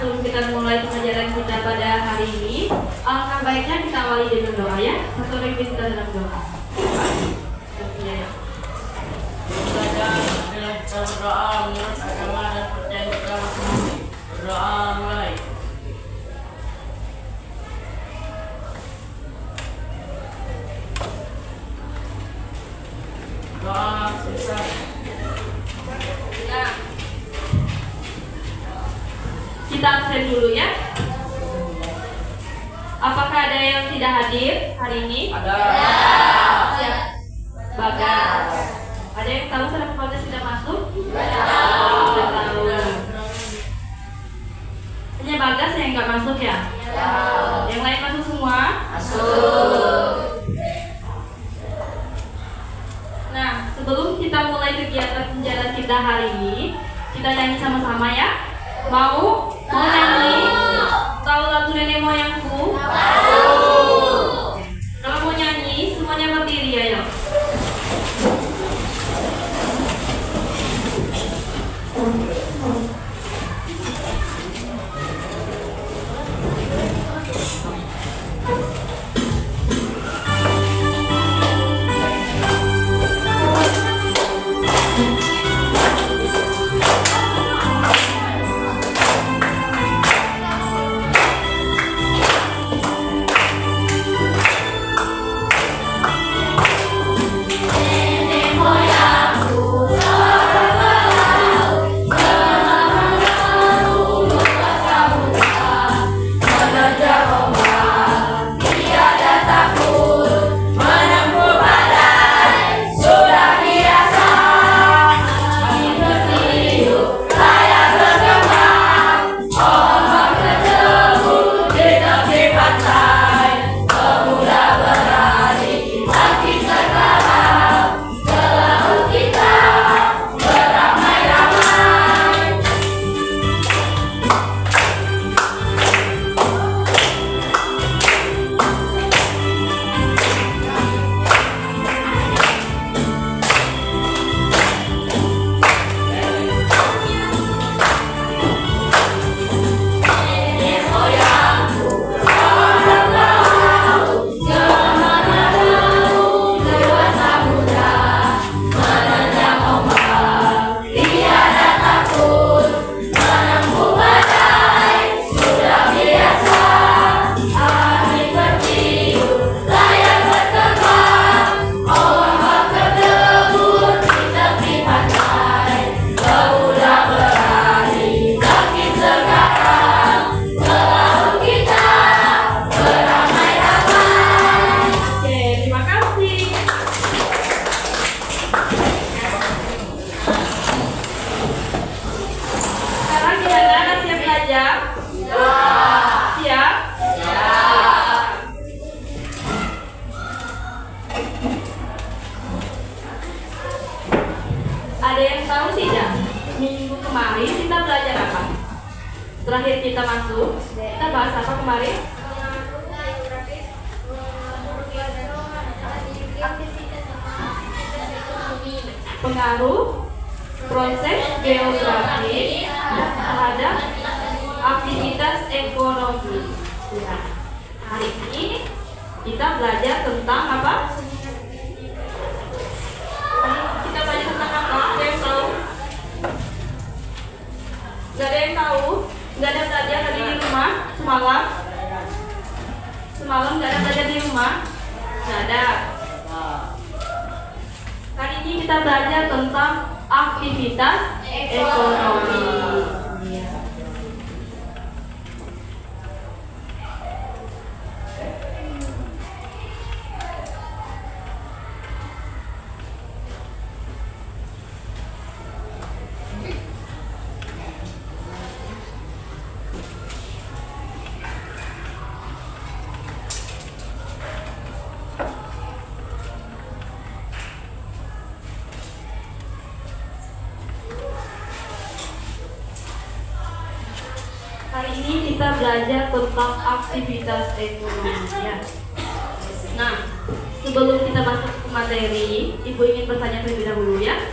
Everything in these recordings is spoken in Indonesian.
sebelum kita mulai pengajaran kita pada hari ini, alangkah baiknya kita awali dengan doa ya. Satu lagi kita dalam doa. Ya. Kita berdoa menurut agama dan percaya kita masing-masing. Berdoa mulai. Doa selesai. Ya. Kita absen dulu ya. Apakah ada yang tidak hadir hari ini? Ada. Siap. Bagas. Ada yang tahu kenapa Bagas tidak masuk? Tidak tahu. Hanya Bagas yang nggak masuk ya? Yang lain masuk semua? Masuk. Nah, sebelum kita mulai kegiatan penjalan kita hari ini, kita nyanyi sama-sama ya. Mau nyanyi? Tahu lagu nenek moyangku? Kalau mau nyanyi, semuanya berdiri ya, yuk. Ada yang tahu tidak? Minggu kemarin kita belajar apa? Terakhir kita masuk, kita bahas apa kemarin? Pengaruh proses geografis terhadap aktivitas ekonomi. Ya. Hari ini kita belajar tentang apa? Kita belajar tentang apa? Ada yang tahu? Gak ada yang tahu? Gak ada belajar tadi di rumah semalam? Semalam gak ada belajar di rumah? Gak ada. Kali ini kita belajar tentang aktivitas ekonomi. Hari ini kita belajar tentang aktivitas ekonomi ya. Nah, sebelum kita masuk ke materi, Ibu ingin bertanya terlebih dahulu ya.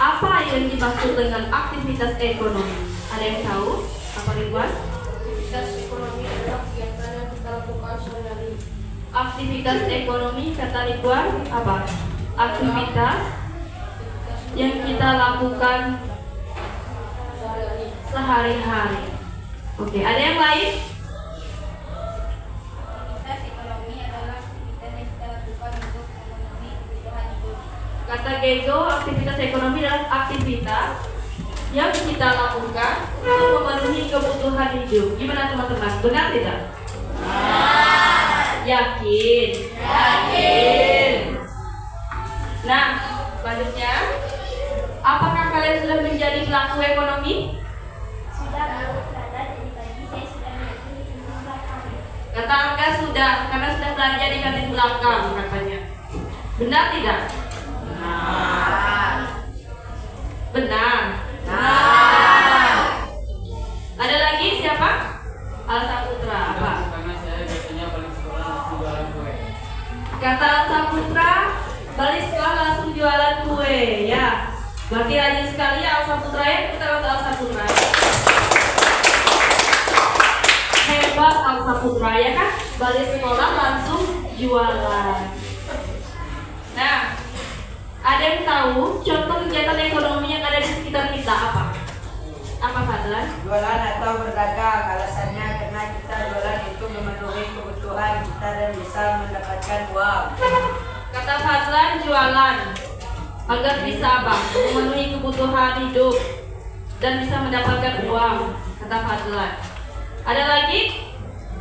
Apa yang dimaksud dengan aktivitas ekonomi? Ada yang tahu? Apa Ridwan? aktivitas ekonomi kata Ridwan apa? Aktivitas yang kita lakukan sehari-hari. Oke, ada yang lain? Aktivitas ekonomi adalah aktivitas yang kita lakukan untuk memenuhi kebutuhan hidup. Kata Gego, aktivitas ekonomi adalah aktivitas yang kita lakukan untuk memenuhi kebutuhan hidup. Gimana teman-teman? Benar tidak? Yakin? Yakin. Nah, selanjutnya, apakah kalian sudah menjadi pelaku ekonomi? Sudah berada dari pagi saya sudah melihat di belakang. Kata Angga sudah, karena sudah belanja di kantin belakang katanya. Benar tidak? Benar. Ada lagi siapa? Al Saputra. Apa? Karena saya biasanya paling sekolah langsung jualan kue. Kata Al Saputra, balik sekolah langsung jualan kue. Ya, berarti rajin sekali ya Al Saputra ya. Kita kata Al Saputra. Hebat Al Saputra ya kan? Balik sekolah langsung jualan. Nah, ada yang tahu contoh kegiatan ekonomi yang ada di sekitar kita apa? Apa Fadlan? Jualan atau berdagang, alasannya karena kita jualan itu memenuhi kebutuhan kita dan bisa mendapatkan uang. Kata Fadlan jualan agar bisa apa? Memenuhi kebutuhan hidup dan bisa mendapatkan uang. Kata Fadlan. Ada lagi?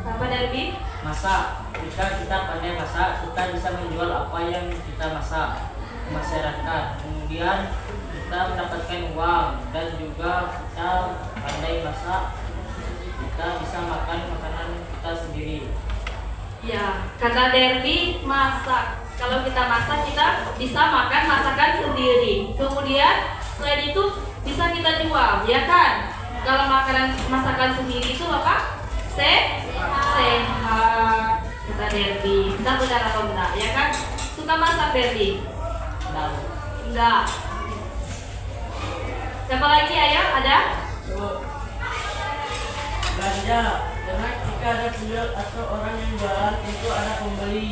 Apa Derby? Masak. Jika kita pandai masak, kita bisa menjual apa yang kita masak ke masyarakat. Kemudian kita mendapatkan uang dan juga kita pandai masak, kita bisa makan makanan kita sendiri. Ya, kata Derby masak. Kalau kita masak kita bisa makan masakan sendiri. Kemudian selain itu bisa kita jual, ya kan? Kalau makanan masakan sendiri itu apa? Sehat. Kata Derby. Kita benar atau enggak? Ya kan? Suka masak Derby? Nah, Enggak. Siapa lagi ayah? Ada? belanja. Karena jika ada penjual atau orang yang jualan itu ada pembeli.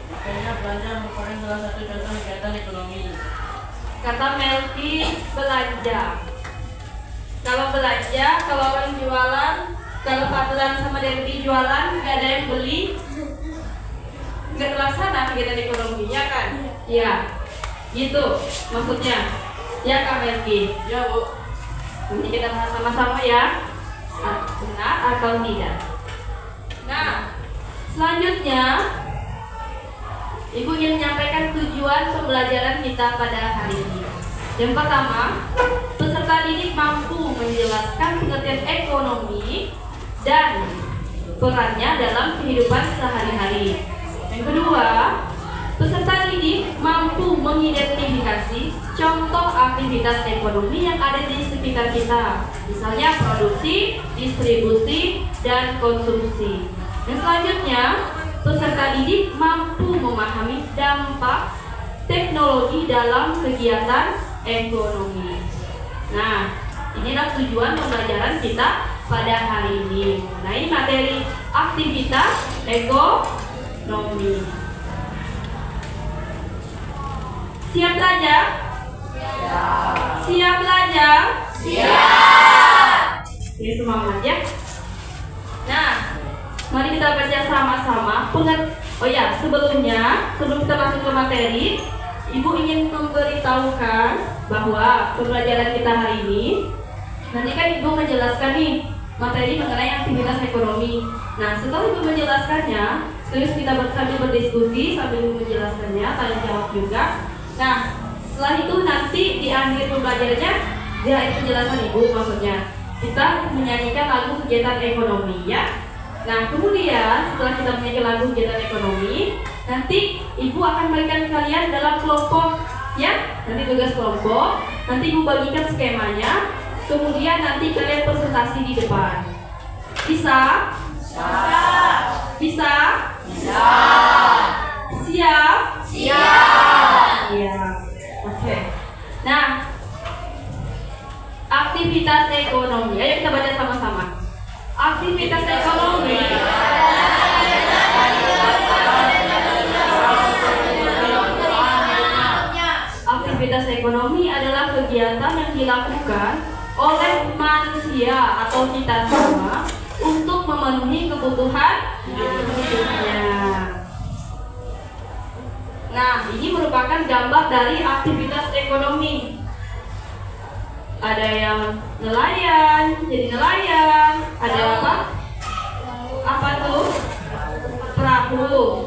Makanya belanja merupakan salah satu contoh kegiatan ekonomi. Kata Melki belanja. Kalau belanja, kalau orang jualan, kalau Fadlan sama Derby jualan, nggak ada yang beli, nggak terlaksana kegiatan ekonominya kan? Iya, gitu maksudnya. Ya Kak Melki. Ya Bu. Nanti kita bahas sama-sama ya, benar atau tidak. Nah, selanjutnya Ibu ingin menyampaikan tujuan pembelajaran kita pada hari ini. Yang pertama, peserta didik mampu menjelaskan pengertian ekonomi dan perannya dalam kehidupan sehari-hari. Yang kedua, peserta didik mampu mengidentifikasi contoh aktivitas ekonomi yang ada di sekitar kita, misalnya produksi, distribusi, dan konsumsi. Dan selanjutnya, peserta didik mampu memahami dampak teknologi dalam kegiatan ekonomi. Nah, inilah tujuan pembelajaran kita pada hari ini mengenai materi aktivitas ekonomi. Siap belajar? Siap belajar? Siap. Oke, semangat ya. Nah, mari kita baca sama-sama. Oh ya, sebelum kita masuk ke materi, Ibu ingin memberitahukan bahwa pembelajaran kita hari ini, nanti kan Ibu menjelaskan nih materi mengenai aktivitas ekonomi. Nah, setelah Ibu menjelaskannya, terus kita sambil berdiskusi sambil Ibu menjelaskannya, tanya jawab juga. Nah, setelah itu nanti di akhir pembelajarannya, di akhir penjelasan Ibu maksudnya, kita menyanyikan lagu kegiatan ekonomi ya. Nah, kemudian setelah kita menyanyikan lagu kegiatan ekonomi, nanti Ibu akan memberikan kalian dalam kelompok ya. Nanti tugas kelompok, nanti Ibu bagikan skemanya, kemudian nanti kalian presentasi di depan. Bisa? Bisa? Siap? Iya. Oke. Nah, aktivitas ekonomi. Ayo kita baca sama-sama. Aktivitas ekonomi manusia atau kita semua untuk memenuhi kebutuhan hidupnya. Nah, ini merupakan gambar dari aktivitas ekonomi. Ada yang nelayan, jadi nelayan. Ada apa? Apa tuh? Perahu.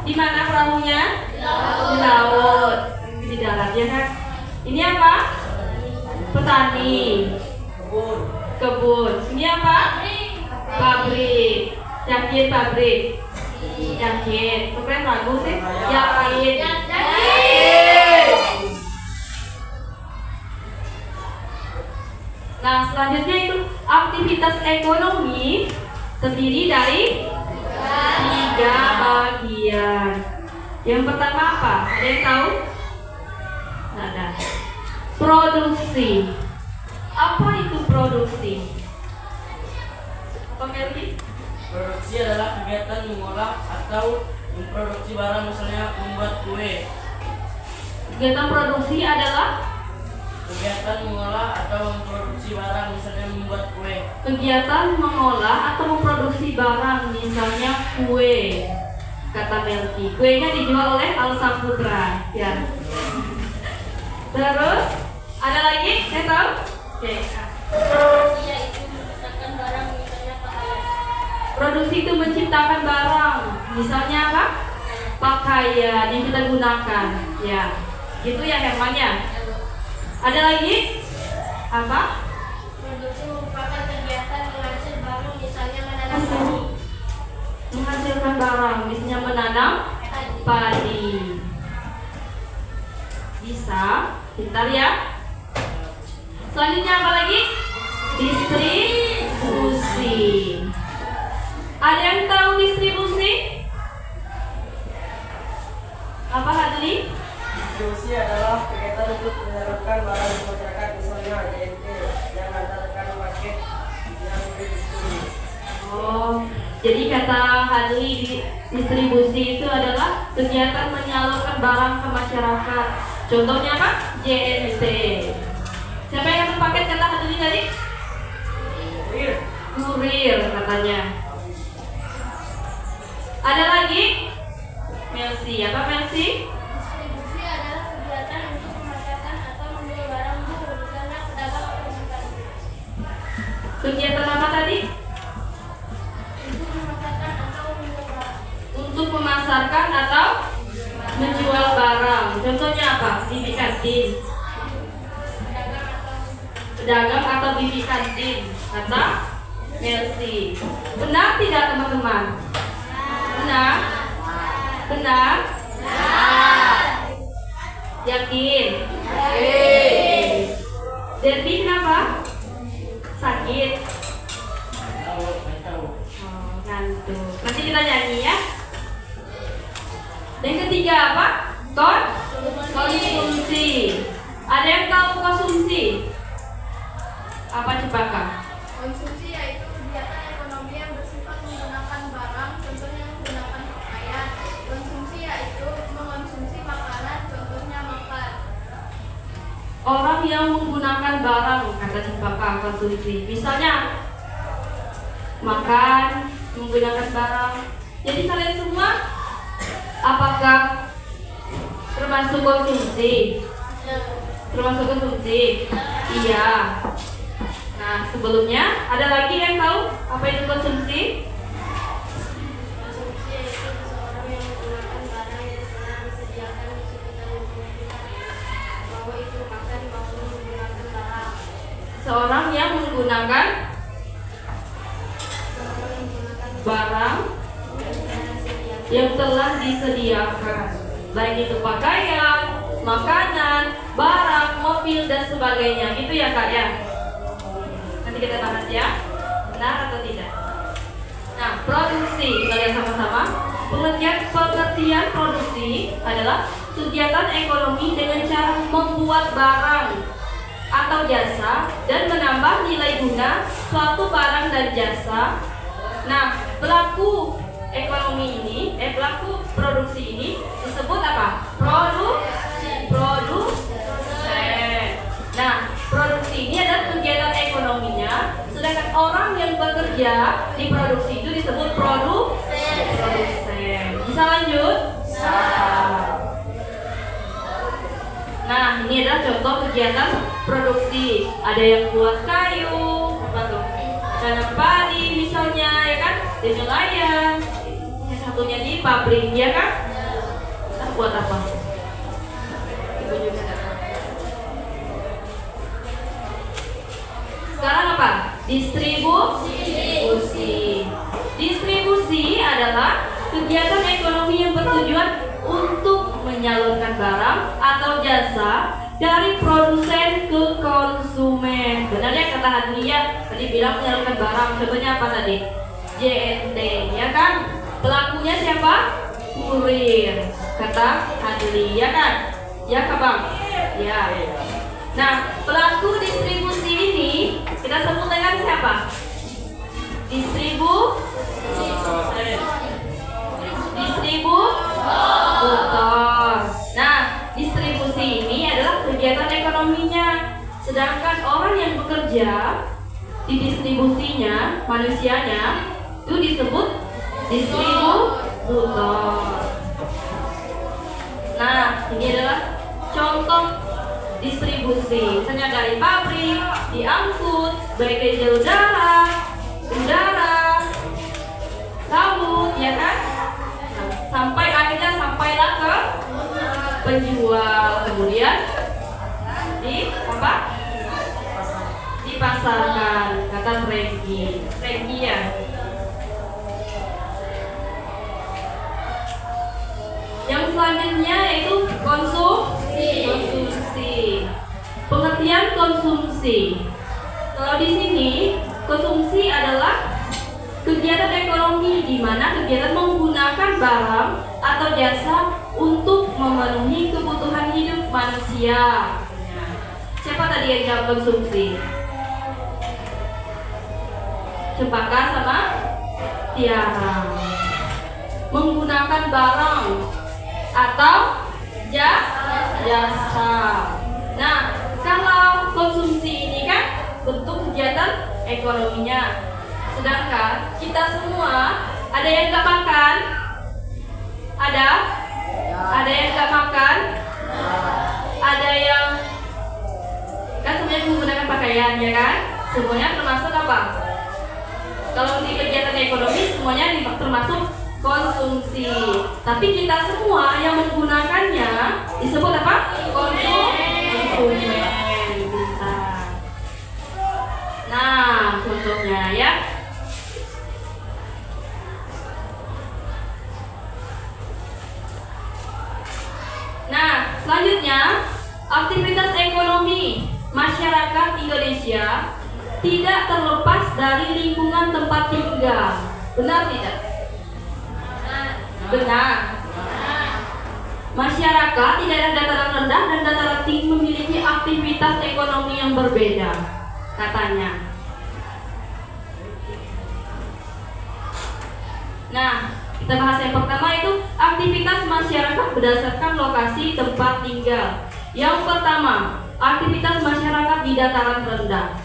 Di mana perahunya? Di laut. Di darat ya kan? Ini apa? Petani. Kebun. Ini apa? Pabrik. Yakin pabrik. Yakin. Keren lagu sih. Yakin. Nah, selanjutnya itu aktivitas ekonomi terdiri dari 3 bagian. Yang pertama apa? Ada yang tahu? Nggak ada. Produksi. Apa itu produksi? Apa Melki? Produksi adalah kegiatan mengolah atau memproduksi barang, misalnya membuat kue. Kegiatan produksi adalah Kegiatan mengolah atau memproduksi barang, misalnya membuat kue. kegiatan mengolah atau memproduksi barang, misalnya kue. Kata Melki, kuenya dijual oleh Al Saputra, ya. Terus ada lagi? Saya tahu? Oke. Yaitu menciptakan barang, misalnya pakaian. Produksi itu menciptakan barang, misalnya apa? Pakaian yang kita gunakan, ya. Gitu ya Herman ya. Ada lagi? Apa? Produksi merupakan kegiatan menghasil barang, misalnya menanam padi. Menghasilkan barang, misalnya menanam padi. Bisa, pintar ya. Selanjutnya apa lagi? Distribusi. Ada yang tahu distribusi? Apa Hadli? Distribusi adalah kegiatan untuk menyalurkan barang ke masyarakat, misalnya JNT yang mengantarkan paket yang didistribusi. Oh, jadi kata Hadli, distribusi itu adalah kegiatan menyalurkan barang ke masyarakat. Contohnya apa? JNT. Siapa yang dapat paket kata Hadli tadi? Kurir katanya. Ada lagi? Melsi, apa Melsi? Distribusi adalah kegiatan untuk memasarkan atau menjual barang buruh, misalnya pedagang atau pedagang. Kegiatan apa tadi? Untuk memasarkan atau menjual barang. Untuk memasarkan atau menjual barang. Contohnya apa? Bibi kantin. Pedagang atau bibi kantin. Kata Melsi. Benar tidak teman-teman? Benar? Benar? Yakin? Derby kenapa? Sakit? Tahu. Oh, ngantuk. Nanti kita nyanyi ya. Dan ketiga apa? Konsumsi. Ada yang tahu konsumsi? Apa Cempaka? Konsumsi yaitu kegiatan ekonomi yang bersifat menggunakan barang, contohnya menggunakan pakaian. Konsumsi yaitu mengonsumsi makanan, contohnya makan. Orang yang menggunakan barang, kata Cempaka, konsumsi. Misalnya makan, menggunakan barang. Jadi kalian semua apakah termasuk konsumsi? Termasuk konsumsi? Iya. Nah, sebelumnya ada lagi yang tahu apa itu konsumsi? Konsumsi yaitu seseorang yang menggunakan barang yang telah disediakan di sekitar lingkungan, bahwa itu makan maupun menggunakan barang. Seorang yang menggunakan barang yang telah disediakan, baik itu pakaian, makanan, barang, mobil dan sebagainya. Itu ya Kak ya. Nanti kita bahas ya. Benar atau tidak? Nah, produksi kita lihat sama-sama. Pengertian produksi adalah kegiatan ekonomi dengan cara membuat barang atau jasa dan menambah nilai guna suatu barang dan jasa. Nah, pelaku ekonomi ini, pelaku produksi ini disebut apa? Produsen. Nah, produksi ini adalah kegiatan ekonominya Sedangkan orang yang bekerja di produksi itu disebut produsen. Bisa lanjut? Nah, ini adalah contoh kegiatan produksi. Ada yang buat kayu, apa tuh? Tanam padi misalnya, ya kan? Di nelayan. Yang satunya di pabrik, ya kan? Kita buat apa? Ibu juga nggak tahu. Sekarang apa? Distribusi. Distribusi adalah kegiatan ekonomi yang bertujuan untuk menyalurkan barang atau jasa dari produsen ke konsumen. Benar ya kata Hadlia tadi bilang menyalurkan barang. Contohnya apa tadi? JNT, ya kan? Pelakunya siapa? Kurir. Kata Hadlia, ya kan? Ya kak Bang? Ya. Nah, pelaku distribusi ini kita sebut dengan siapa? Distributor. Nah, distribusi ini adalah kegiatan ekonominya. Sedangkan orang yang bekerja di distribusinya, manusianya, itu disebut distributor. Nah, ini adalah contoh distribusi. Misalnya dari pabrik, diangkut, baik dari jalur darat, udara, laut, ya kan? Sampai akhirnya sampailah ke penjual, kemudian di apa? Dipasarkan, kata Regi ya. Yang selanjutnya yaitu konsumsi. Pengertian konsumsi. Kalau di sini konsumsi adalah kegiatan ekonomi di mana kegiatan menggunakan barang atau jasa untuk memenuhi kebutuhan hidup manusia. Siapa tadi yang jawab konsumsi? Cempaka sama Tiara. Menggunakan barang atau jasa. Nah, kalau konsumsi ini kan bentuk kegiatan ekonominya. Sedangkan kita semua ada yang nggak makan, ada yang nggak makan, ada yang kan semuanya menggunakan pakaian, ya kan? Semuanya termasuk apa? Kalau di kegiatan ekonomi semuanya termasuk konsumsi. Tapi kita semua yang menggunakannya disebut apa? Konsumen. Bisa. Nah, contohnya ya. Nah, selanjutnya aktivitas ekonomi masyarakat Indonesia tidak terlepas dari lingkungan tempat tinggal. Benar tidak? Benar. Masyarakat di daerah dataran rendah dan dataran tinggi memiliki aktivitas ekonomi yang berbeda, katanya. Nah, kita bahas yang pertama itu aktivitas masyarakat berdasarkan lokasi tempat tinggal. Yang pertama, aktivitas masyarakat di dataran rendah.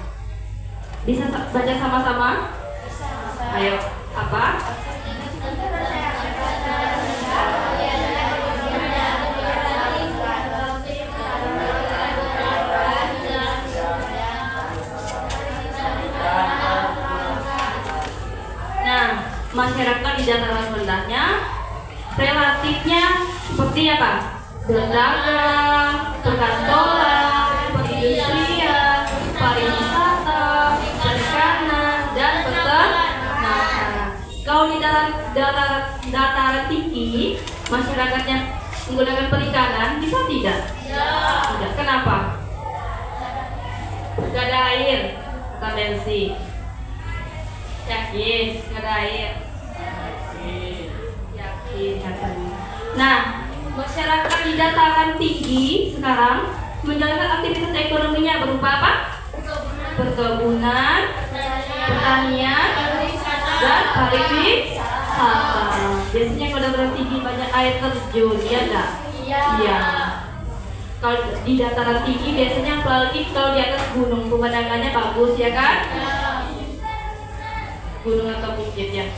Bisa baca sama-sama? Ayo, apa? Nah, masyarakat di dataran rendahnya relatifnya seperti apa? Berdagang, perkantoran, perindustrian, pariwisata, perikanan, dan peternakan. Kalau di dataran tinggi, masyarakatnya menggunakan perikanan, bisa tidak? Tidak. Kenapa? Gak ada air, kata Mercy. Yakin, gak ada air. Yakin katanya. Nah, masyarakat di dataran tinggi sekarang menjalankan aktivitas ekonominya berupa apa? Perkebunan, pertanian, dan pariwisata. Biasanya kalau dataran tinggi banyak air terjun, ya enggak? Iya. Kalau di dataran tinggi biasanya apalagi kalau di atas gunung pemandangannya bagus, ya kan? gunung atau bukit ya?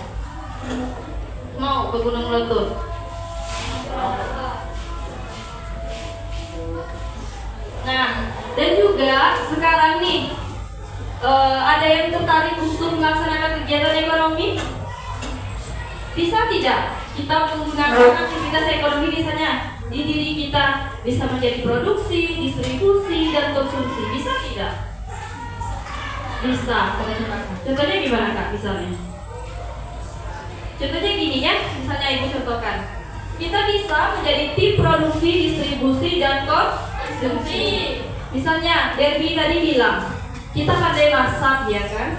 Mau ke Gunung Meletus? Nah, dan juga sekarang nih ada yang tertarik untuk melaksanakan kegiatan ekonomi? Bisa tidak kita menggunakan aktivitas ekonomi misalnya di diri kita bisa menjadi produksi, distribusi, dan konsumsi? Bisa tidak? Bisa. Contohnya gimana Kak misalnya? Contohnya gini ya, misalnya Ibu contohkan. Kita bisa menjadi tim produksi, distribusi, dan konsumsi. Misalnya Derby tadi bilang, kita pandai masak ya kan?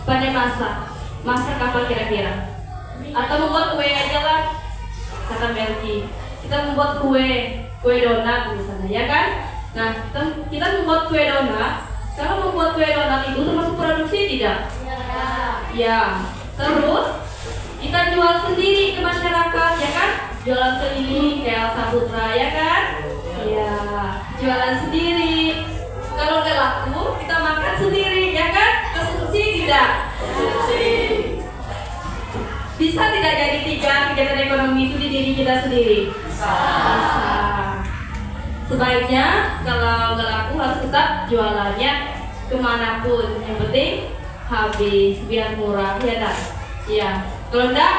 Pandai masak. Masak apa kira-kira? Atau membuat kue aja lah, kata Melki. Kita membuat kue donat misalnya ya kan? Nah, kita membuat kue donat. Kalau membuat kue donat itu termasuk produksi tidak? Ya. Terus kita jual sendiri ke masyarakat ya kan? Jualan keliling kayak Saputra ya kan? Ya, jualan sendiri. Kalau nggak laku, kita makan sendiri ya kan? Konsumsi tidak? Konsumsi. Bisa tidak jadi 3 kegiatan ekonomi itu di diri kita sendiri? Bisa. Sebaiknya kalau nggak laku harus tetap jualannya kemanapun. Yang penting habis biar murah ya kan? Iya. Kalau enggak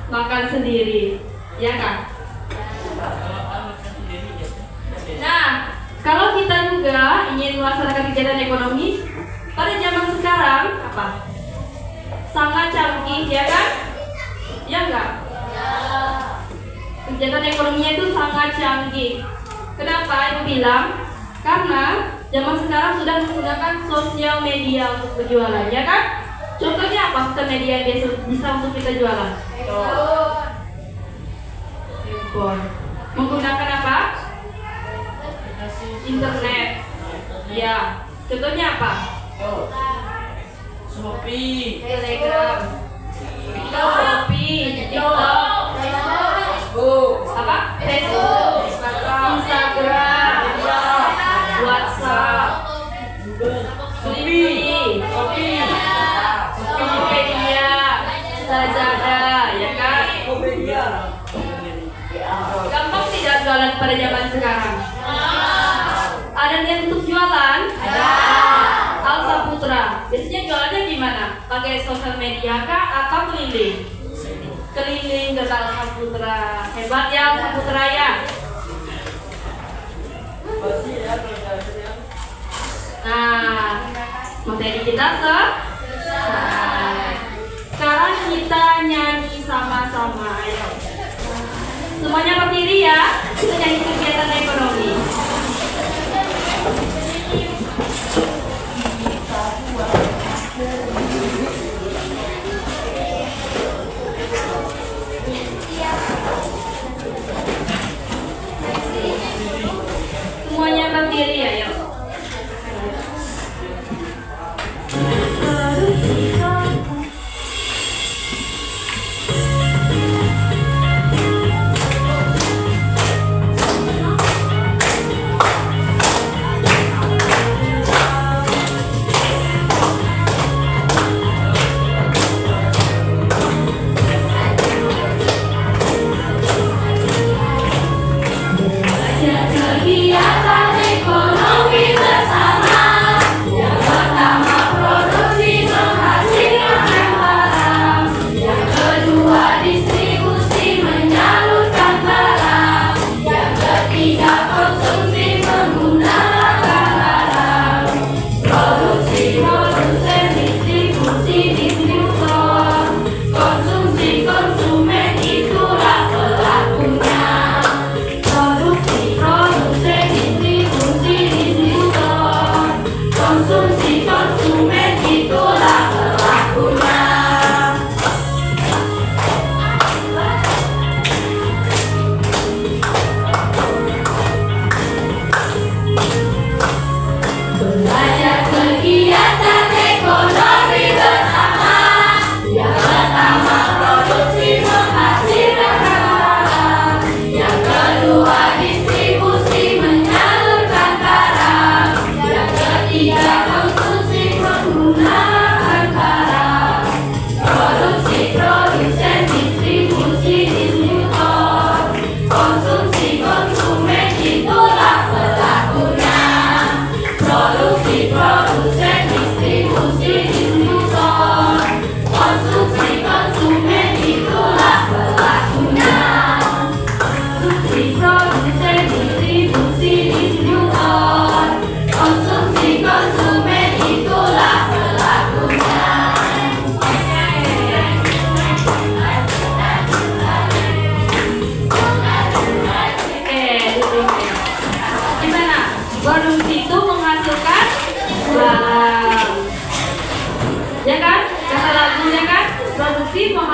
makan sendiri, ya kan? Nah, kalau kita juga ingin melaksanakan kegiatan ekonomi pada zaman sekarang apa? Sangat canggih, ya kan? Ya enggak? Kegiatan ekonominya itu sangat canggih. Kenapa Ibu bilang? Karena zaman sekarang sudah menggunakan sosial media untuk berjualan, ya kan? Contohnya apa sosial media yang bisa untuk kita jualan? Handphone. Menggunakan apa? Internet. Ya. Contohnya apa? Shopee, Telegram, Shopee, TikTok, apa? Facebook, Instagram, WhatsApp, Shopee, Tokopedia, Lazada, ya kan? Gampang tidak jualan pada zaman sekarang? Ada niat untuk jualan? Ada. Al Saputra, biasanya jualannya gimana? Pakai sosial media kah atau keliling? Keliling ke Al Saputra. Hebat ya Al Saputra ya. Nah, materi kita selesai. Sekarang kita nyanyi sama-sama. Ayo. Semuanya berdiri ya. Kita nyanyi kegiatan ekonomi. Semuanya berdiri ya, yuk.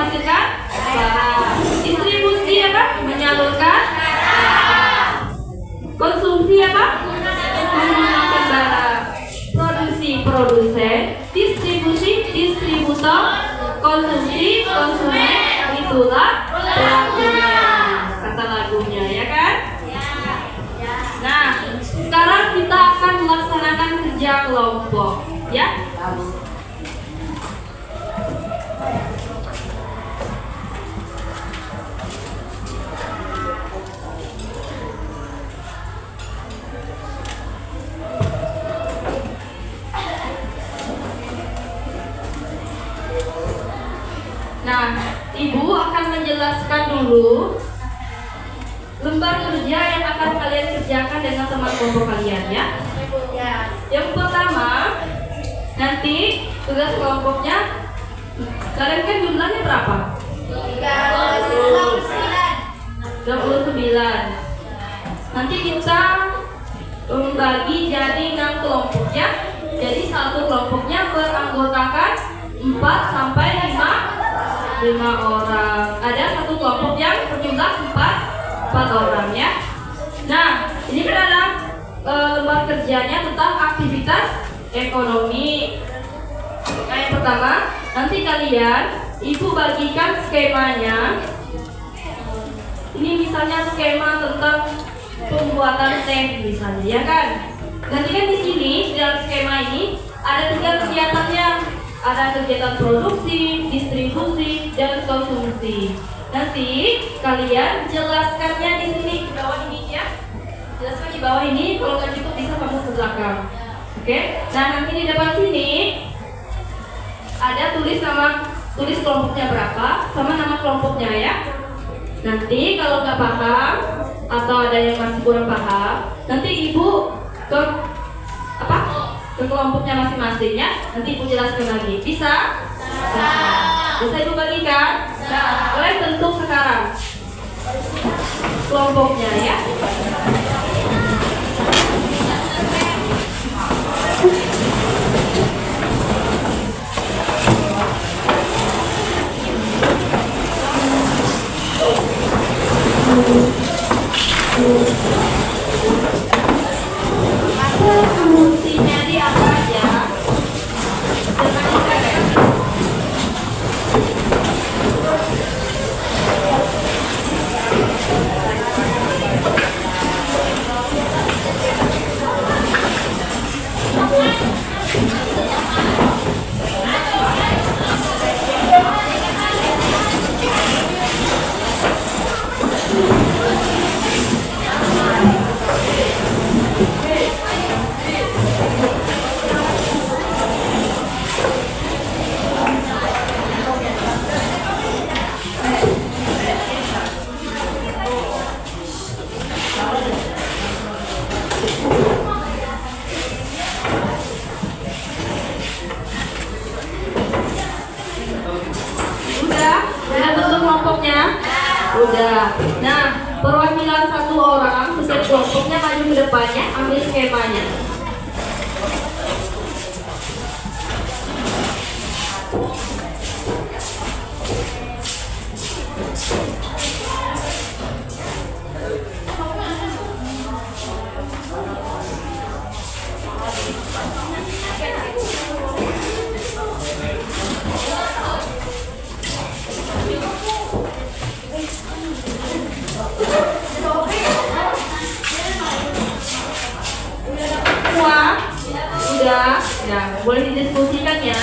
menghasilkan barang. Distribusi apa? Menyalurkan barang. Konsumsi apa? Menggunakan barang. Produksi, produsen. Distribusi, distributor. Konsumsi, konsumen. Itulah pelakunya. Kata lagunya, ya kan? Nah, sekarang kita akan melaksanakan kerja kelompok, ya. Nah, Ibu akan menjelaskan dulu lembar kerja yang akan kalian kerjakan dengan teman kelompok kalian, ya. Yang pertama, nanti tugas kelompoknya kalian kan jumlahnya berapa? 29. Nanti kita membagi jadi 6 kelompok, ya. Jadi satu kelompoknya beranggotakan 4 sampai 5 orang. Ada satu kelompok yang berjumlah 4 orang, ya. Nah, ini kan ada lembar kerjanya tentang aktivitas ekonomi. Nah, yang pertama, nanti kalian Ibu bagikan skemanya. Ini misalnya skema tentang pembuatan teh misalnya, ya kan? Nanti kan di sini dalam skema ini ada 3 kegiatannya. Ada kegiatan produksi, distribusi, dan konsumsi. Nanti kalian jelaskannya di sini di bawah ini, ya. Jelaskan di bawah ini. Kalau nggak cukup bisa kamu ke belakang. Oke? Nah, nanti di depan sini ada tulis kelompoknya berapa sama nama kelompoknya, ya. Nanti kalau nggak paham atau ada yang masih kurang paham, nanti Ibu ke kelompoknya masing-masing, ya. Nanti Ibu jelaskan lagi. Bisa? Bisa Ibu bagikan? Kalian bentuk sekarang kelompoknya, ya. Fungsinya di apa aja? Udah. Nah, perwakilan satu orang setiap kelompoknya maju ke depannya, ambil skemanya. Udah, ya boleh didiskusikan, ya.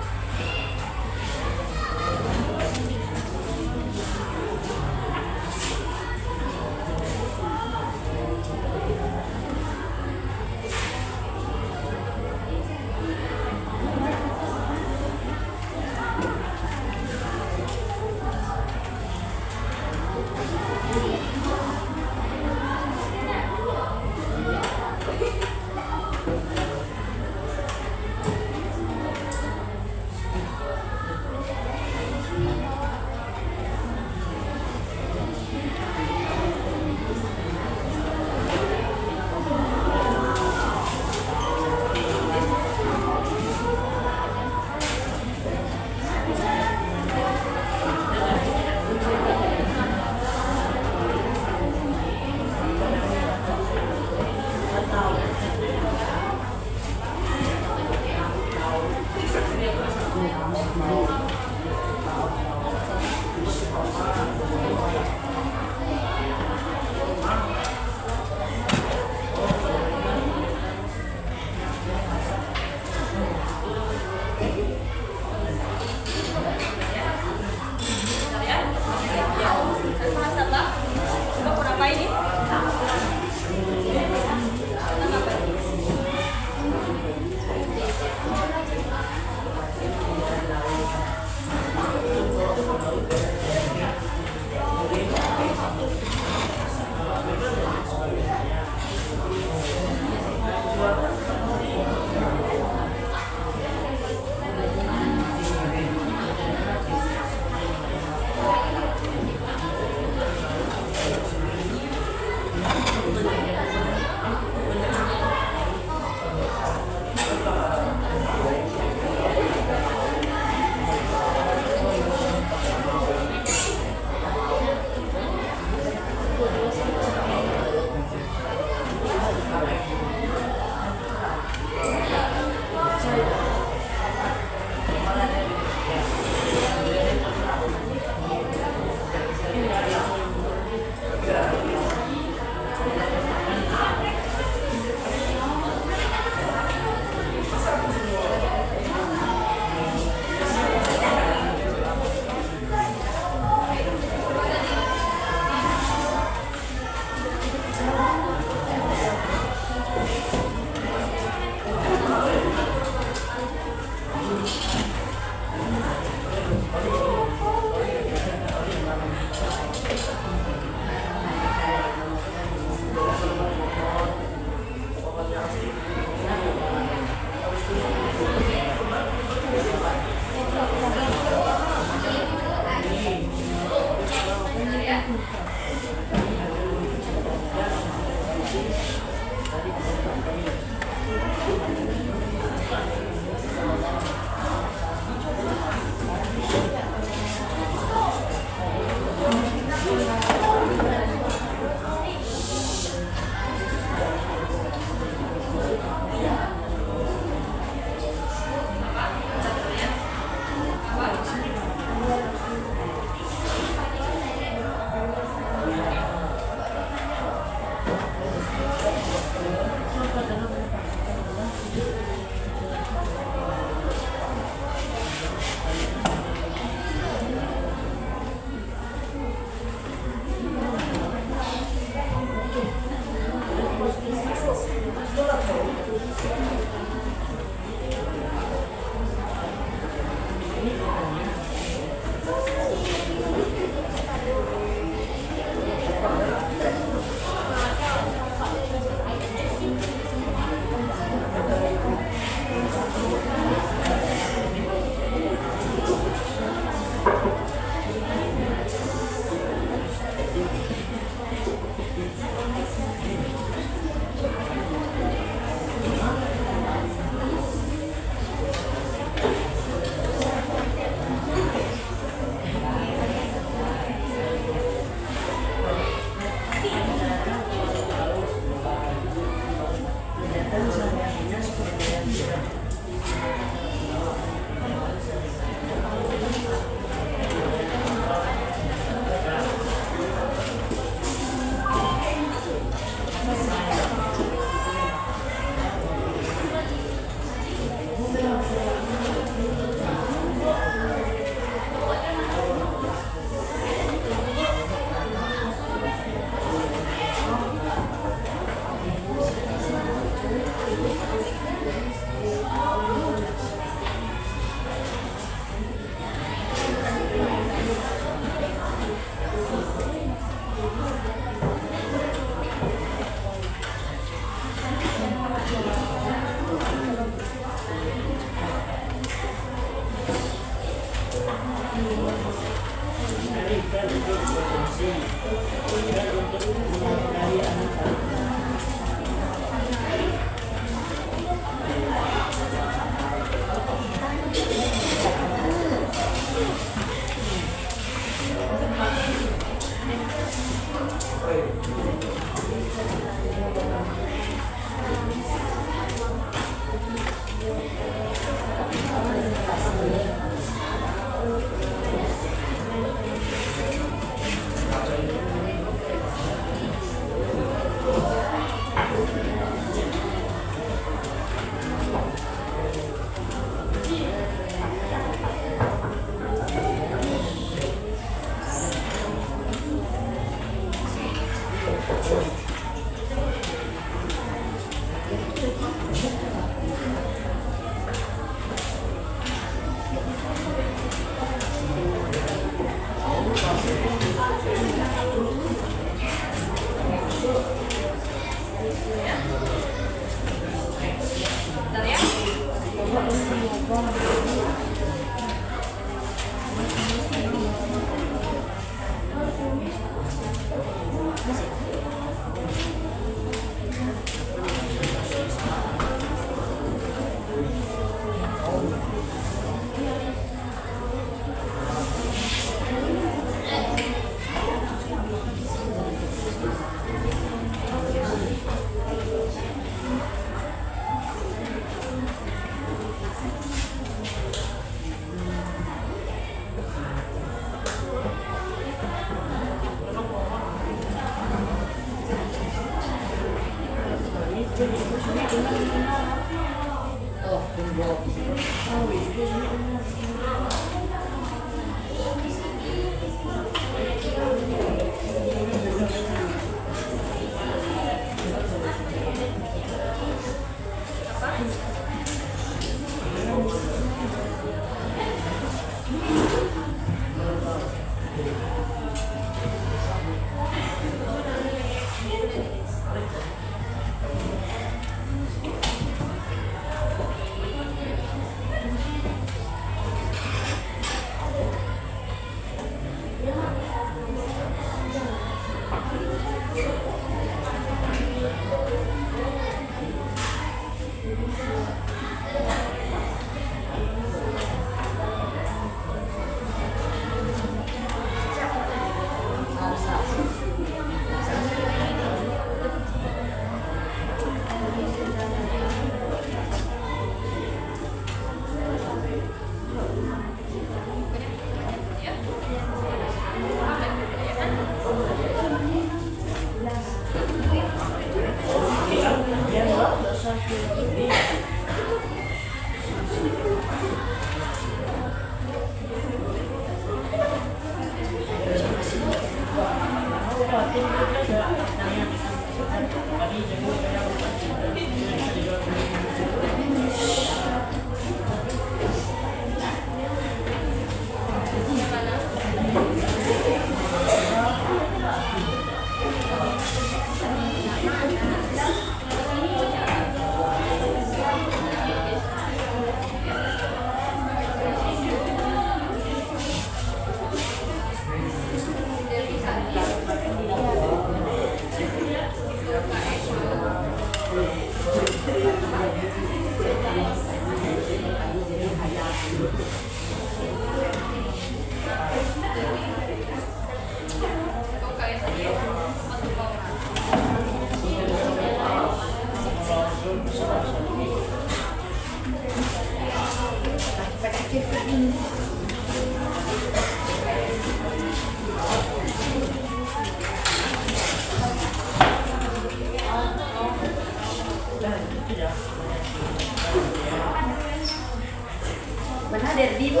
Mana Derby bu?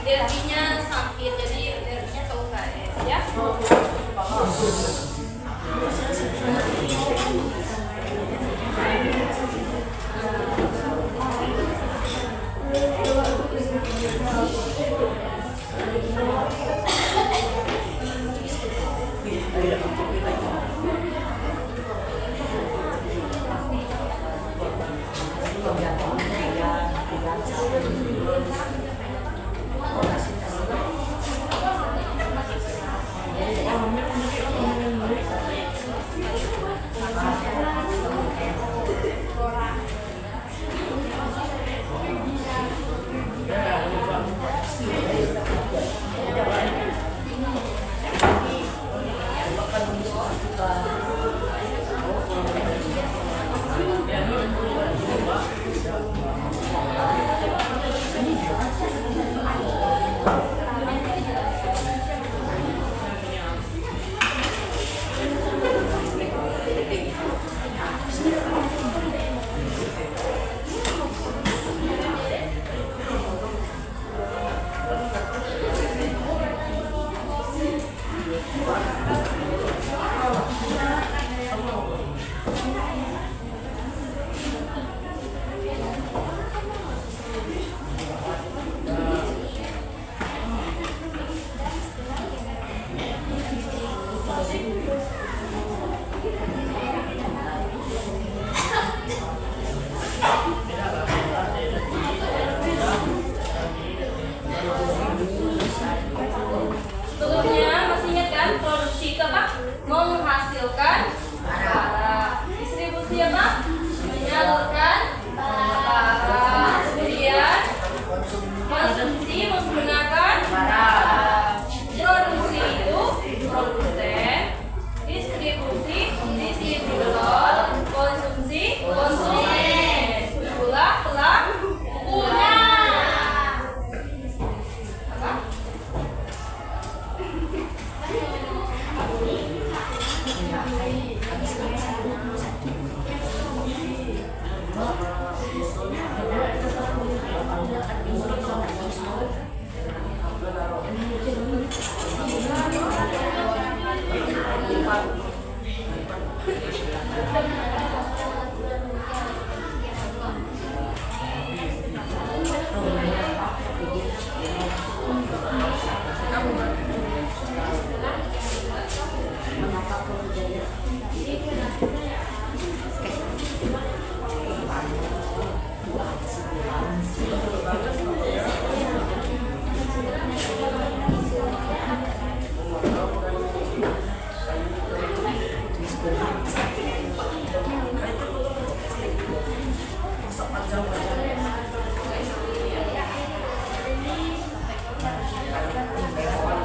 Derby-nya sakit, jadi Derby-nya ke UKS ya. Sebelumnya masih ingat kan produksi itu apa? Menghasilkan barang. Distribusi apa? Menyalurkan barang. Kemudian konsumsi menggunakan barang. Produksi itu produsen, distribusi distributor, konsumsi konsumen. Pula pelakunya. Apa?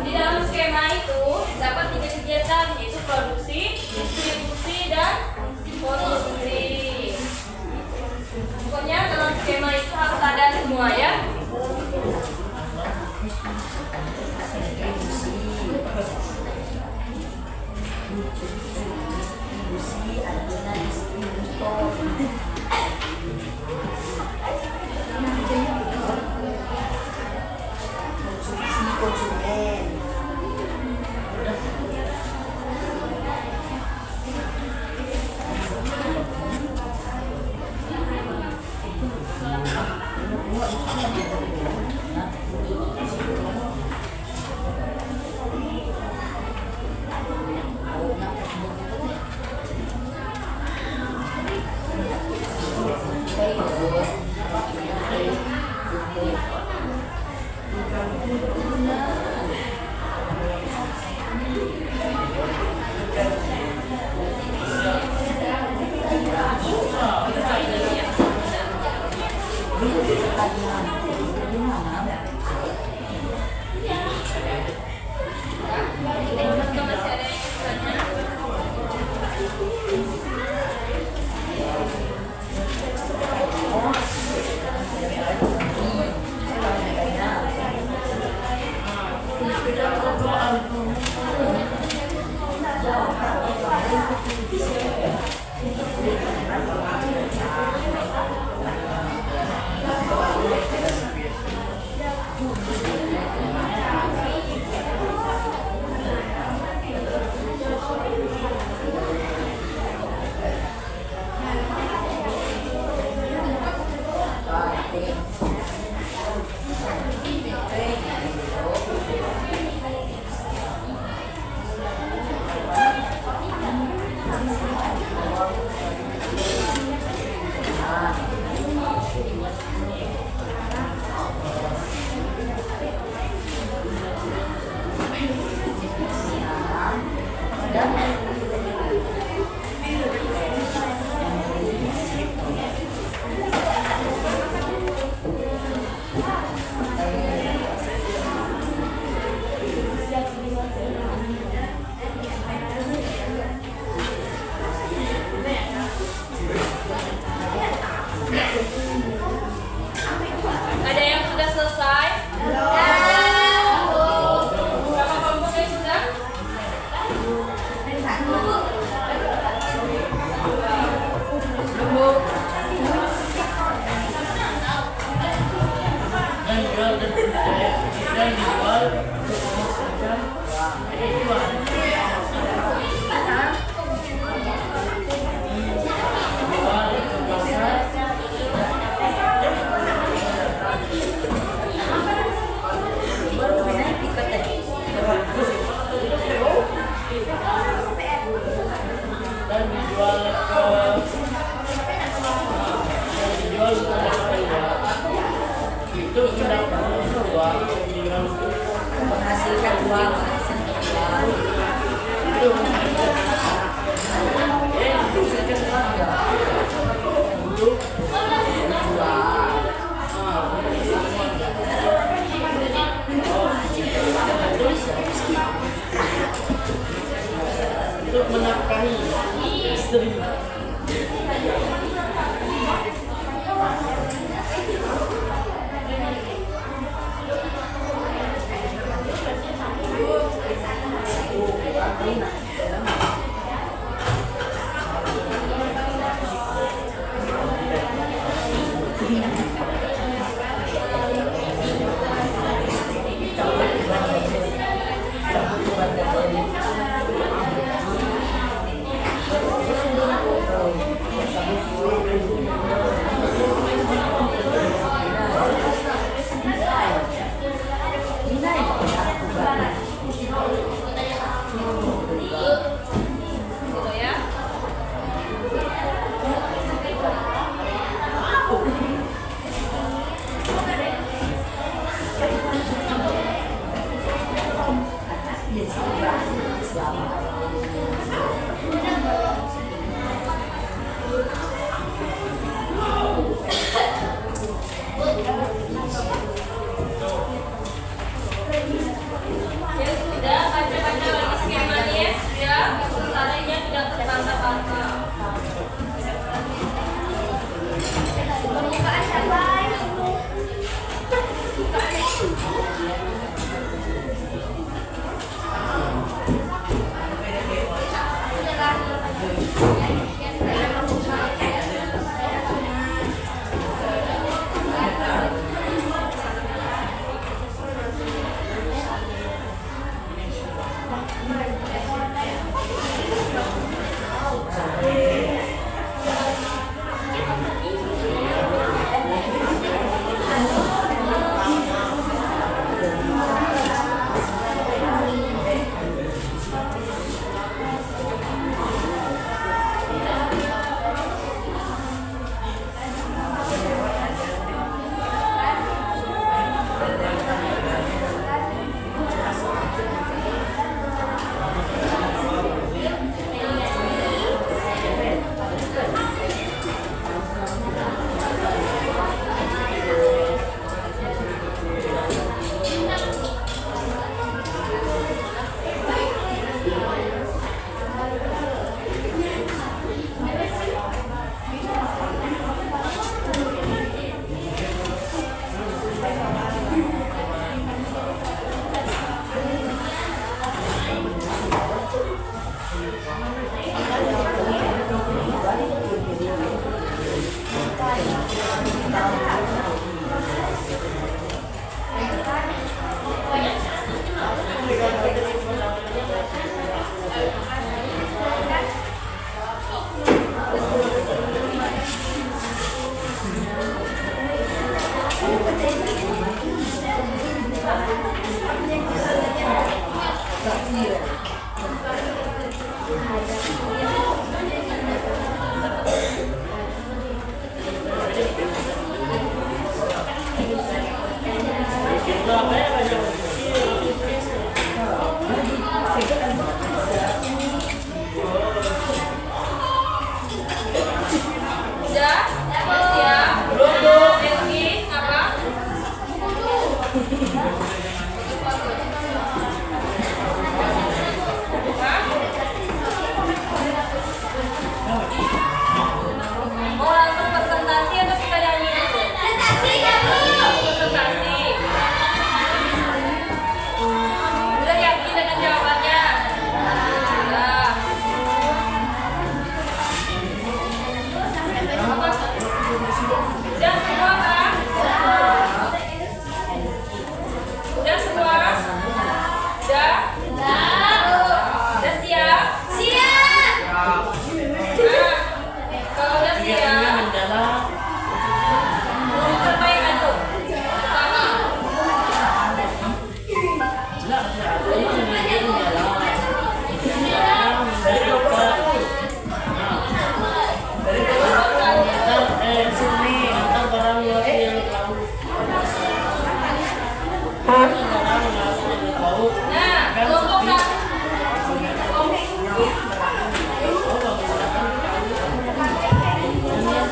Di dalam skema itu dapat tiga kegiatan, yaitu produksi, distribusi, dan konsumsi. Pokoknya dalam skema itu harus ada semua ya. Ada yang sudah selesai? Berapa kelompok yang sudah? dan dijual dan dijual itu sudah uang menghasilkan uang, menghasilkan uang. Udah? Siap? Dewi, apa? Mau langsung presentasi atau kita nyanyi dulu? Presentasi. Udah yakin dengan jawabannya? Udah. Udah semua kan? Udah semua? Udah? Udah siap? Siap! Nah, kalau udah siap, perbaikan tuh. Pertama. Nah,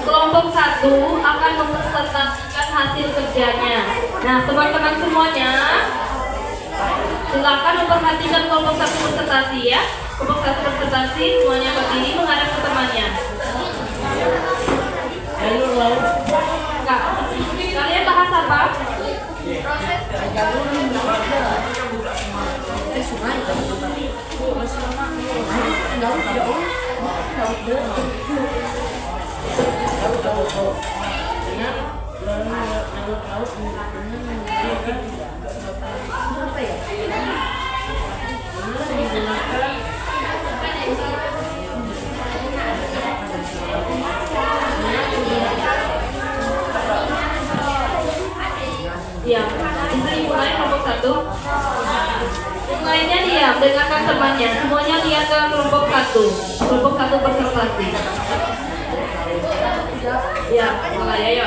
kelompok satu akan mempresentasikan hasil kerjanya. Nah, teman-teman semuanya, silakan memperhatikan kelompok satu presentasi ya. Kelompok satu presentasi semuanya berdiri menghadap ke temannya. Kak, kalian bahas apa? Diam. Istri mulai kelompok satu. Yang lainnya diam, dengarkan temannya. Semuanya lihat ke kelompok satu. Kelompok satu presentasi. Ya, mulai ayo.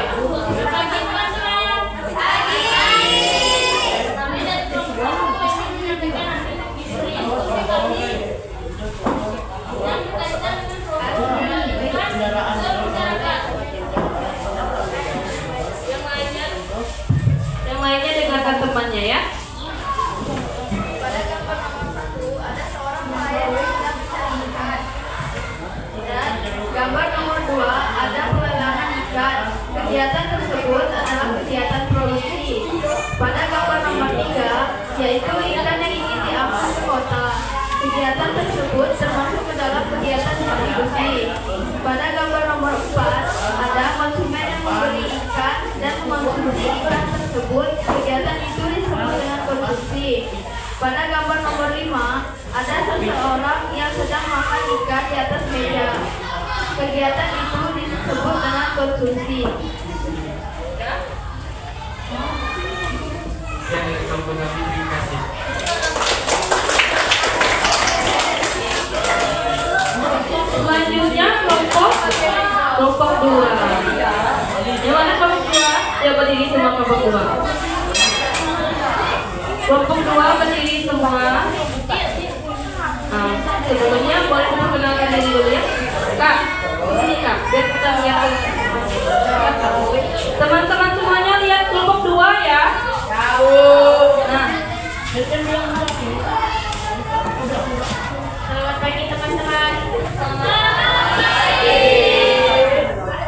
Yang lainnya dengarkan temannya ya. Pada gambar nomor 1 ada seorang pelayan yang sedang mencari ikan. Dan gambar nomor 2 ada pelelangan ikan. Kegiatan tersebut adalah kegiatan produksi. Pada gambar nomor 3 yaitu ikan yang ingin diambil ke kota. Kegiatan tersebut termasuk ke dalam kegiatan distribusi. Pada gambar nomor 4 ada konsumen yang membeli ikan dan mengonsumsi ikan tersebut. Kegiatan itu disebut dengan konsumsi. Pada gambar nomor 5 ada seseorang yang sedang makan ikan di atas meja. Kegiatan itu disebut dengan konsumsi. Selanjutnya kelompok 2. Yang mana kelompok 2? Ya berdiri semua kelompok 2. Kelompok 2 berdiri semua. Nah, sebelumnya boleh memperkenalkan diri dulu ya. Kak, sini Kak, biar kita lihat. Teman-teman semuanya lihat kelompok 2 ya. Nah, selamat pagi teman-teman.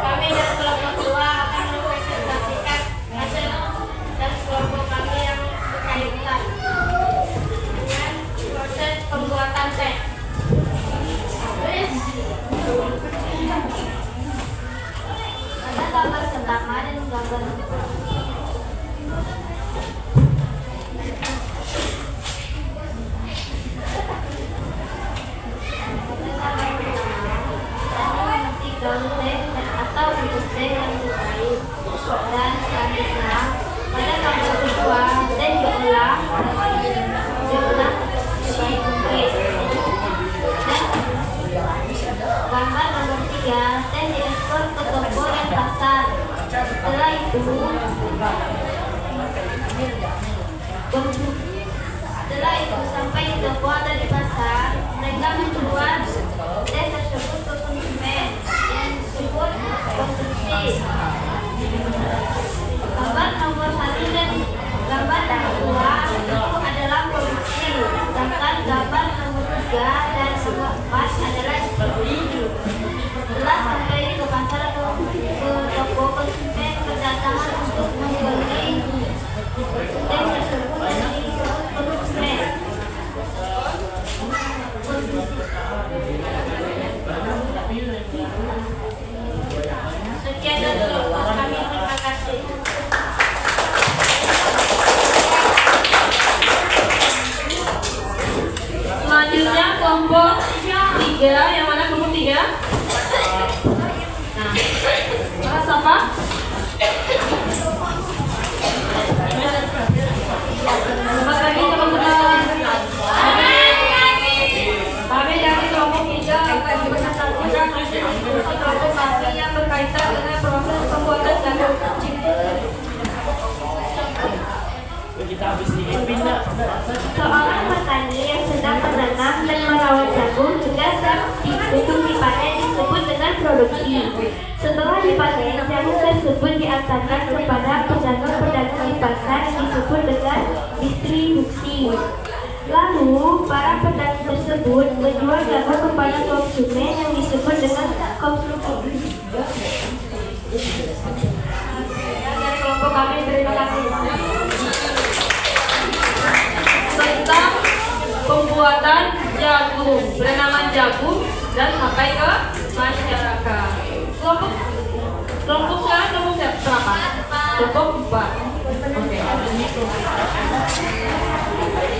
Kami dari kelompok 2 akan mempresentasikan hasil dan kelompok kami yang berkaitan dengan proses pembuatan teh. utama dan gambar atau bentuk C yang terkait. Dan selanjutnya pada gambar kedua dan diulang gambar nomor 3 dan diekspor ke toko dan pasar. Setelah itu sampai di toko atau di pasar, mereka menjual teh tersebut ke konsumen yang disebut konsumsi. Gambar nomor 1 dan gambar nomor 2 itu adalah produksi, sedangkan gambar nomor 3 dan nomor 4 adalah distribusi. Setelah sampai ke pasar atau ke toko, konsumen berdatangan untuk membeli teh tersebut yang disebut konsumen. Sekian dulu kami, terima kasih. Selanjutnya kelompok 3, yang mana kelompok 3? Nah, Mas apa? Selamat pagi teman-teman. Kami dari kelompok 3 akan menyampaikan kelompok kami yang berkaitan dengan proses pembuatan jagung kecil. Seorang petani yang sedang menanam dan merawat jagung hingga siap untuk dipanen disebut dengan produksi. Setelah dipanen, jagung tersebut diantarkan kepada pedagang-pedagang di pasar yang disebut dengan distribusi. Lalu, para pedagang tersebut menjual jagung kepada konsumen yang disebut dengan konsumsi. Dari kelompok kami, terima kasih. Tentang pembuatan jagung, berenangan jagung dan sampai ke masyarakat. Kelompok sekarang kelompok berapa? Kelompok 4. Oke.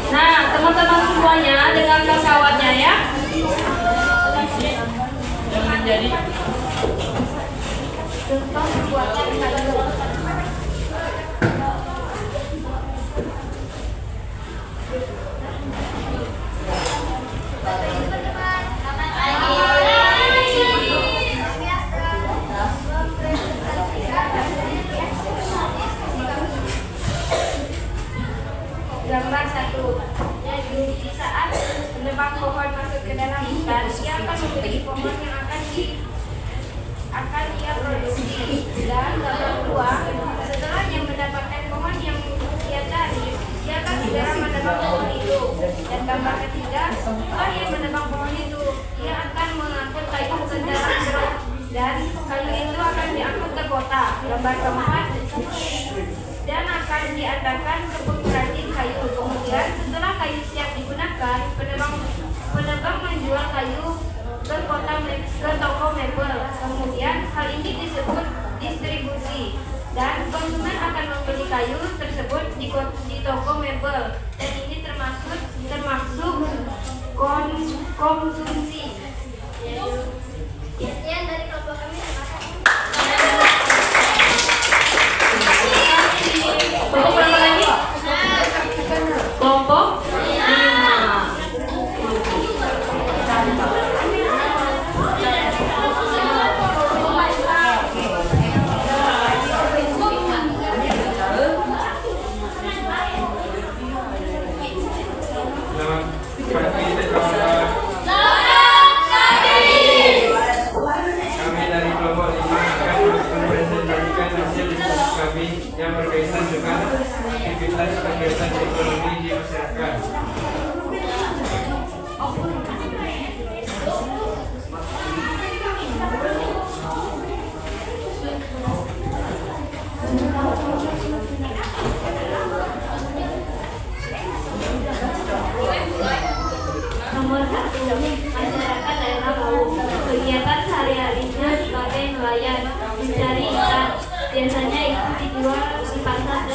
Nah, teman-teman semuanya dengarkan kawannya ya. Jangan jadi Contoh pembuatan kayu. Gambar 1. Di saat menebang pohon masuk ke dalam hutan, ia akan memilih pohon yang akan ia produksi. Dan gambar 2, setelah ia mendapatkan pohon yang ia cari, ia akan segera menebang pohon itu. Dan gambar ketiga, setelah ia menebang pohon itu, ia akan mengangkut kayu ke dalam truk dan kayu itu akan diangkut ke kota. Gambar keempat, dan akan diantarkan ke pengrajin kayu. Kemudian setelah kayu siap digunakan, penebang menjual kayu ke toko mebel. Kemudian hal ini disebut distribusi, dan konsumen akan membeli kayu tersebut di toko mebel. Dan ini termasuk konsumsi. Sekian dari kelompok kami. Terima kasih. Kelompok berapa lagi? Kelompok 5. Kami dari kelompok 5 akan mempresentasikan hasil diskusi kami yang berkaitan dengan aktivitas kegiatan ekonomi di masyarakat. Nomor 1, masyarakat daerah Bau. Kegiatan sehari-harinya sebagai nelayan, mencari ikan. Dia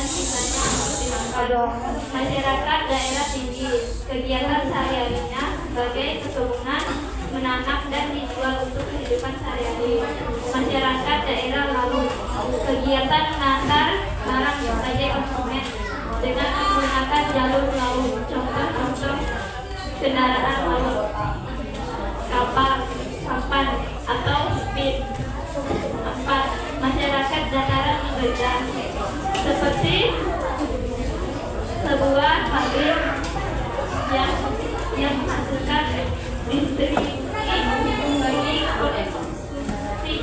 sisanya untuk dimakan. Masyarakat daerah tinggi, kegiatan sehari-harinya sebagai keturunan, menanam dan dijual untuk kehidupan sehari-hari. Masyarakat daerah lalu, kegiatan mengantar barang sebagai konsumen dengan menggunakan jalur laut. Contoh-contoh kendaraan laut, kapal, sampan atau speed. 4. Masyarakat dataran bekerja seperti sebuah pabrik yang menghasilkan distribusi bagi konsumsi.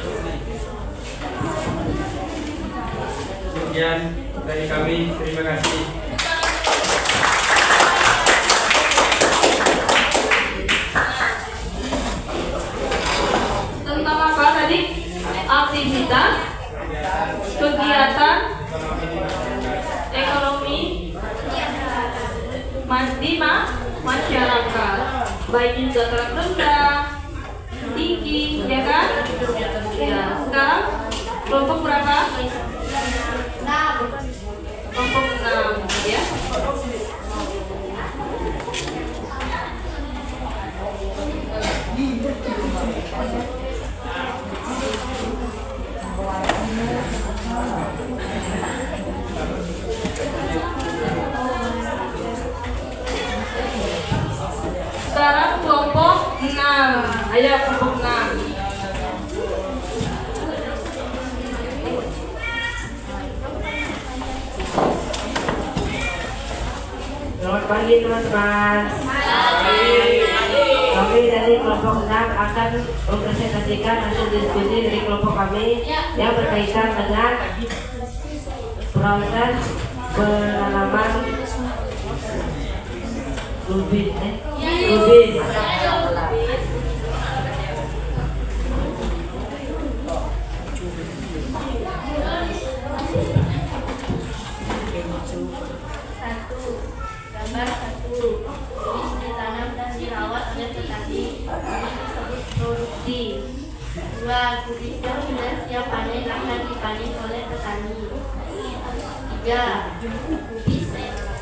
Sekian dari kami, terima kasih. Tentang apa tadi? Aktivitas, kegiatan, ekonomi, masyarakat, baik di dataran rendah, tinggi, ya kan? Ya, sekarang kelompok berapa? Kelompok 6, ya. Sekarang kelompok 6. Ayo kelompok 6. Selamat pagi teman-teman. Kami dari kelompok 6 akan mempresentasikan hasil diskusi dari kelompok kami yang berkaitan dengan proses penanaman rubin. Gambar 1. Rubis ditanam dan dirawat oleh petani. Ini disebut produksi. 2. Rubis yang sudah siap panen akan dipanen oleh petani. 3. Rubis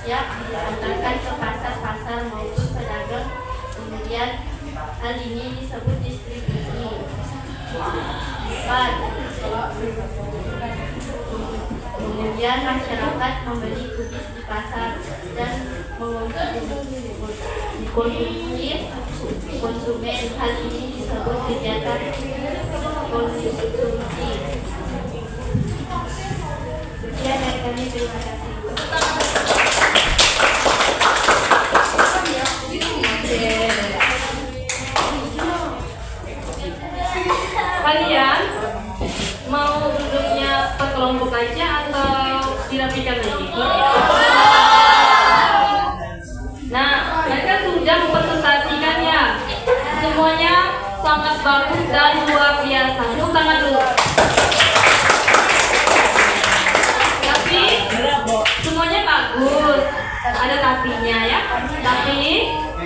siap diantarkan ke pasar-pasar maupun pedagang. Kemudian hal ini disebut distribusi. 4. Kemudian masyarakat membeli kubis di pasar dan mengkonsumsi konsumen. Hal ini disebut kegiatan konsumsi. Sekian dari kami, terima kasih. Kalian mau duduknya per kelompok aja atau dirapikan lagi? Nah, mereka sudah mempresentasikan ya. Semuanya sangat bagus dan luar biasa. Tepuk tangan dulu. Tapi semuanya bagus. Ada tapinya ya. Tapi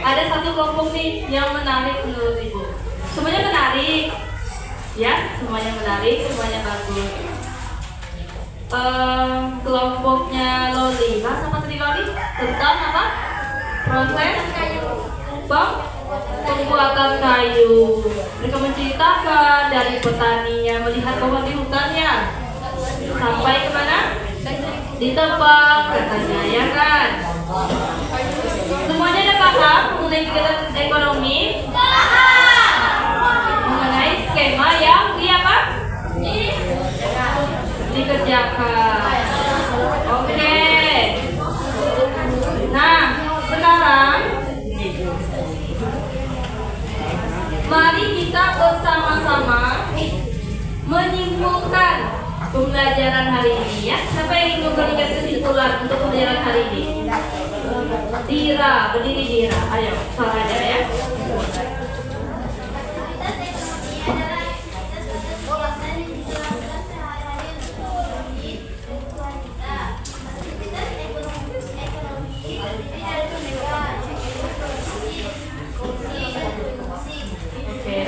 ada satu kelompok nih yang menarik menurut ibu. Semuanya menarik. Ya, semuanya menarik, semuanya bagus. Kelompoknya Loli, sama Sri Loli tentang apa? Proses pembuatan kayu. Mereka menceritakan dari petaninya melihat pohon di hutannya sampai kemana? Ditebang katanya, ya kan? Semuanya ada paham mengenai kegiatan ekonomi? Mengenai skema yang dikerjakan. Oke. Nah, sekarang mari kita bersama-sama menyimpulkan pembelajaran hari ini ya. Siapa yang ingin memberikan kesimpulan untuk pembelajaran hari ini? Dira, berdiri Dira. Ayo, suaranya ya.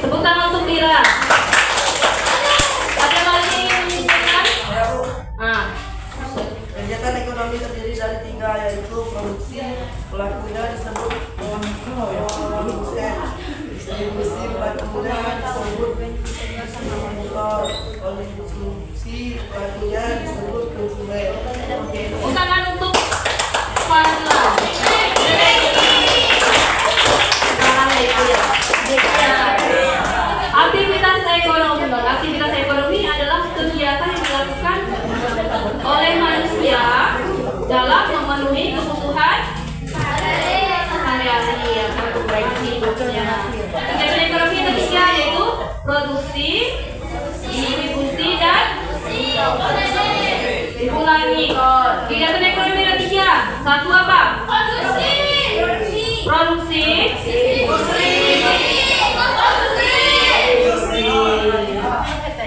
Tepuk tangan untuk Dira. Ada lagi yang menunjukkan? Kegiatan ekonomi ekonomi terdiri dari 3, yaitu produksi, pelakunya disebut produsen, distribusi, pelakunya disebut distributor, konsumsi, pelakunya disebut konsumen. Usahakan untuk Fadla. Aktivitas ekonomi adalah kegiatan yang dilakukan oleh manusia dalam memenuhi kebutuhan sehari-hari atau hidupnya. Kegiatan ekonomi yang ketiga yaitu produksi, distribusi, dan diulangi. Kegiatan ekonomi yang ketiga, satu apa? Produksi.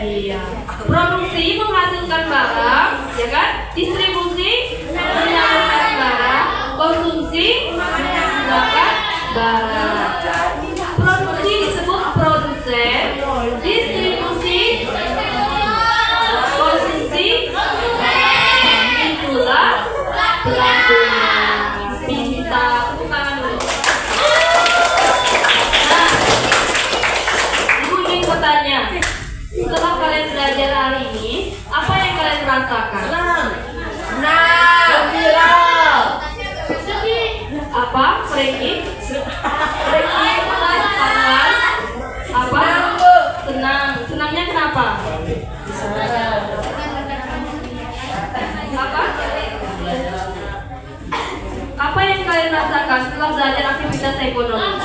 Iya. Produksi menghasilkan barang, ya kan? Distribusi menyalurkan barang, konsumsi menggunakan barang. Produksi disebut produsen, distribusi, konsumsi, itulah pelakunya. Minta tepuk tangan dulu. Nah, Ibu ingin bertanya. Setelah kalian belajar hari ini, apa yang kalian rasakan? Gembira. Apa? Freaky? Kangen? Apa? Senang. Senangnya kenapa? Apa? Apa yang kalian rasakan setelah belajar aktivitas ekonomi?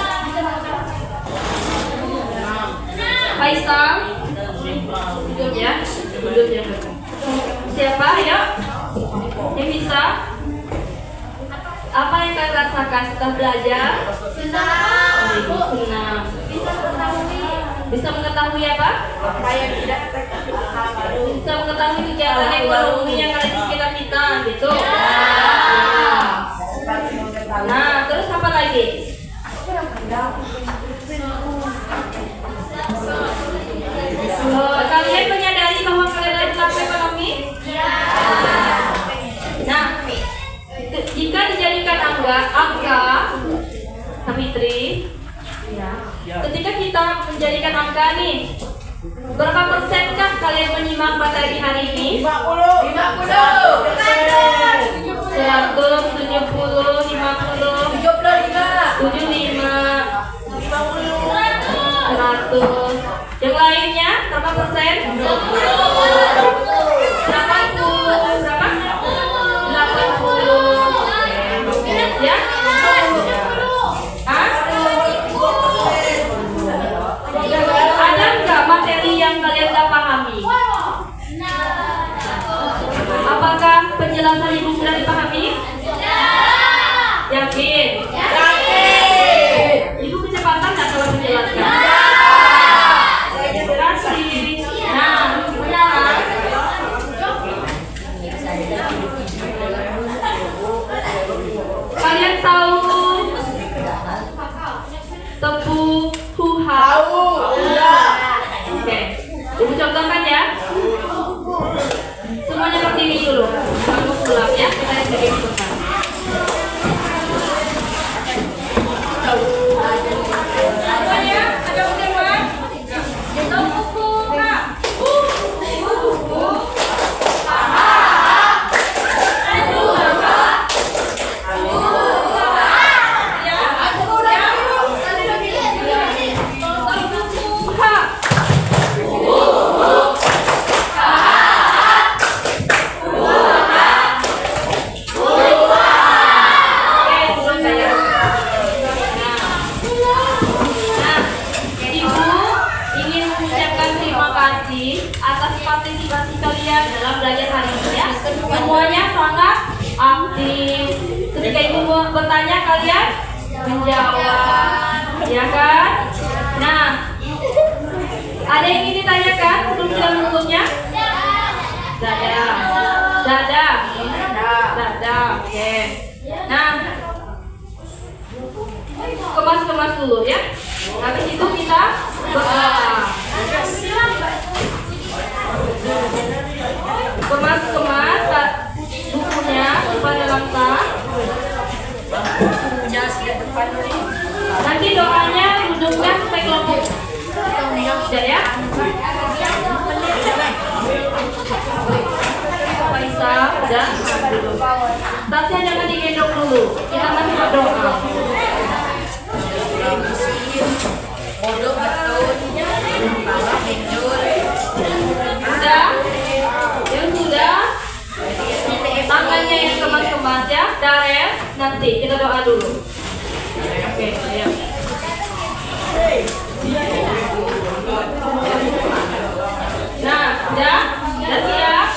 Faisal? Duduk ya, duduk ya. Siapa ya? Yang bisa? Apa yang kalian rasakan setelah belajar? Senang. Bisa mengetahui apa? Apa yang tidak Bisa mengetahui kegiatan ekonomi yang ada di sekitar kita, gitu. Nah, terus apa lagi? Kalian menyadari bahwa kalian adalah pelaku ekonomi? Nah, jika dijadikan angka, Fitri, ketika kita menjadikan angka nih, berapa persenkah kalian menyimak materi hari ini? 50. 100, 70, 50, 75, 100. Yang lainnya berapa persen? 80. Berapa? 80. Ya? Hah? Ada nggak materi yang kalian nggak pahami? Apakah penjelasan ibu sudah dipahami? Yakin? Ibu kecepatan nggak kalau menjelaskan? Nah, sekarang kalian tahu tepung huha? Oke, ibu contohkan ya. Semuanya berdiri dulu. Kamu gelap ya, kita yang berdiri sebentar. Semuanya ada semua. Tepung huha. Atas partisipasi kalian dalam belajar hari ini ya. Semuanya sangat aktif. Ketika ibu bertanya kalian menjawab, ya kan? Nah, ada yang ingin ditanyakan sebelum kita menutupnya? Dada. Oke. Nah, kemas dulu ya. Habis itu kita berdoa. kemas bukunya dalam tas. Nanti doanya duduknya sampai kelompok. Sudah ya? Faisal, sudah? Tasnya jangan digendong dulu. Kita masih berdoa. Sudah? Yang sudah? Tangannya yang kemas-kemas ya. Darel, nanti kita doa dulu. Oke, ayo. Nah, udah? Udah siap?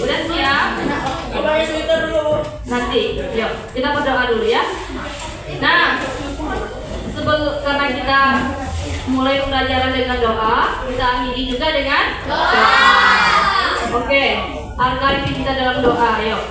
Udah siap? Nanti, yuk kita berdoa dulu ya. Nah, karena kita mulai pembelajaran dengan doa, kita akhiri juga dengan doa. Oke, arkaif kita dalam doa, yuk.